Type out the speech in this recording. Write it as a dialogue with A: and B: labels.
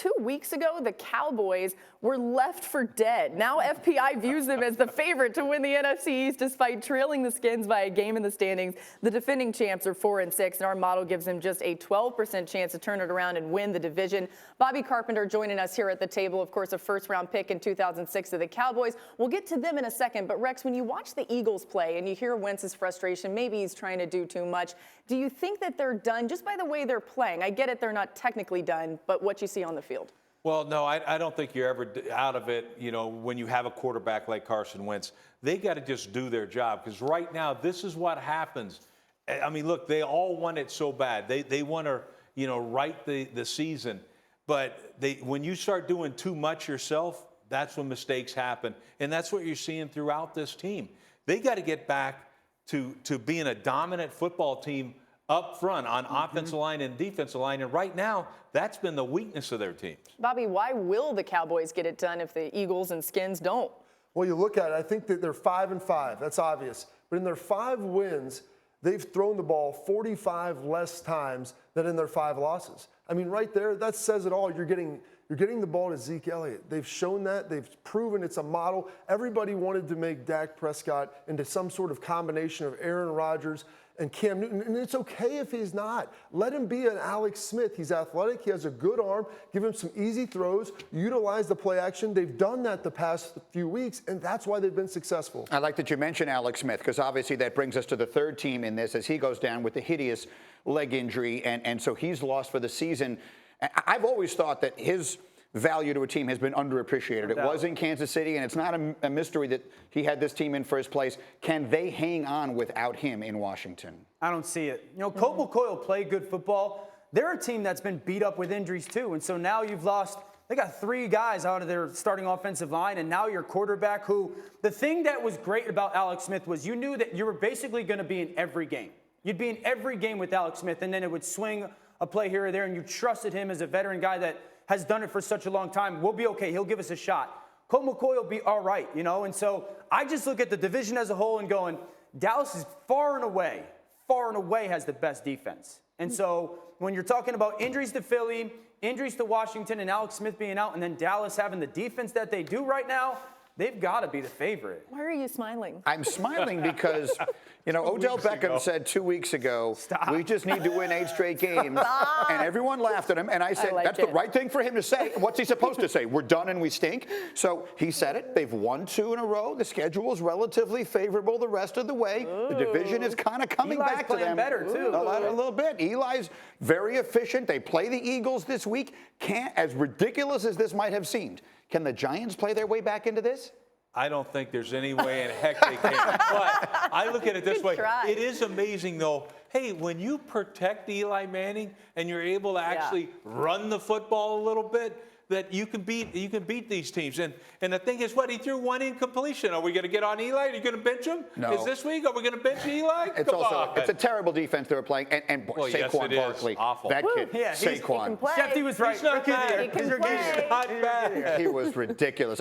A: 2 weeks ago, the Cowboys were left for dead. Now FPI views them as the favorite to win the NFC East despite trailing the Skins by a game in the standings. The defending champs are 4-6, and our model gives them just a 12% chance to turn it around and win the division. Bobby Carpenter joining us here at the table, of course, a first-round pick in 2006 of the Cowboys. We'll get to them in a second, but Rex, when you watch the Eagles play and you hear Wentz's frustration, maybe he's trying to do too much, do you think that they're done just by the way they're playing? I get it, they're not technically done, but what you see on the field.
B: Well, no, I don't think you're ever out of it, when you have a quarterback like Carson Wentz. They got to just do their job, because right now, this is what happens. I mean, look, they all want it so bad. They want to, write the season. But when you start doing too much yourself, that's when mistakes happen. And that's what you're seeing throughout this team. They got to get back to being a dominant football team up front on offensive line and defensive line. And right now, that's been the weakness of their teams.
A: Bobby, why will the Cowboys get it done if the Eagles and Skins don't?
C: Well, you look at it, I think that they're 5-5. That's obvious. But in their 5 wins, they've thrown the ball 45 less times than in their 5 losses. I mean, right there, that says it all. You're getting the ball to Zeke Elliott. They've shown that. They've proven it's a model. Everybody wanted to make Dak Prescott into some sort of combination of Aaron Rodgers and Cam Newton, and it's okay if he's not. Let him be an Alex Smith. He's athletic. He has a good arm. Give him some easy throws. Utilize the play action. They've done that the past few weeks, and that's why they've been successful.
D: I like that you mentioned Alex Smith, because obviously that brings us to the third team in this as he goes down with the hideous leg injury, and so he's lost for the season. I've always thought that his value to a team has been underappreciated. It was in Kansas City, and it's not a mystery that he had this team in first place. Can they hang on without him in Washington?
E: I don't see it. Colt McCoy play good football. They're a team that's been beat up with injuries too, and so now you've lost. They got 3 guys out of their starting offensive line, and now your quarterback, who the thing that was great about Alex Smith was you knew that you were basically going to be in every game. You'd be in every game with Alex Smith, and then it would swing a play here or there, and you trusted him as a veteran guy that has done it for such a long time. We'll be okay. He'll give us a shot. Colt McCoy will be all right, And so I just look at the division as a whole and going, Dallas is far and away has the best defense. And so when you're talking about injuries to Philly, injuries to Washington, and Alex Smith being out, and then Dallas having the defense that they do right now, they've got to be the favorite.
A: Why are you smiling?
D: I'm smiling because, Odell Beckham said 2 weeks ago, we just need to win 8 straight games. And everyone laughed at him. And I said, that's the right thing for him to say. What's he supposed to say? We're done and we stink. So he said it. They've won 2 in a row. The schedule is relatively favorable the rest of the way. The division is kind of coming back to them.
E: Better, too.
D: A little bit. Eli's very efficient. They play the Eagles this week. As ridiculous as this might have seemed, can the Giants play their way back into this?
B: I don't think there's any way in heck they can. But I look at it this way. It is amazing, though. Hey, when you protect Eli Manning and you're able to actually run the football a little bit, that you can beat these teams. And the thing is, he threw 1 incompletion. Are we going to get on Eli? Are you going to bench him?
D: No.
B: Is this week? Are we going to bench Eli?
D: It's a terrible defense they were playing. And Saquon Barkley, that kid,
A: Saquon.
D: Saquon.
E: Shefty was right.
B: He's not bad.
A: He can play.
B: He's not bad.
D: He was ridiculous.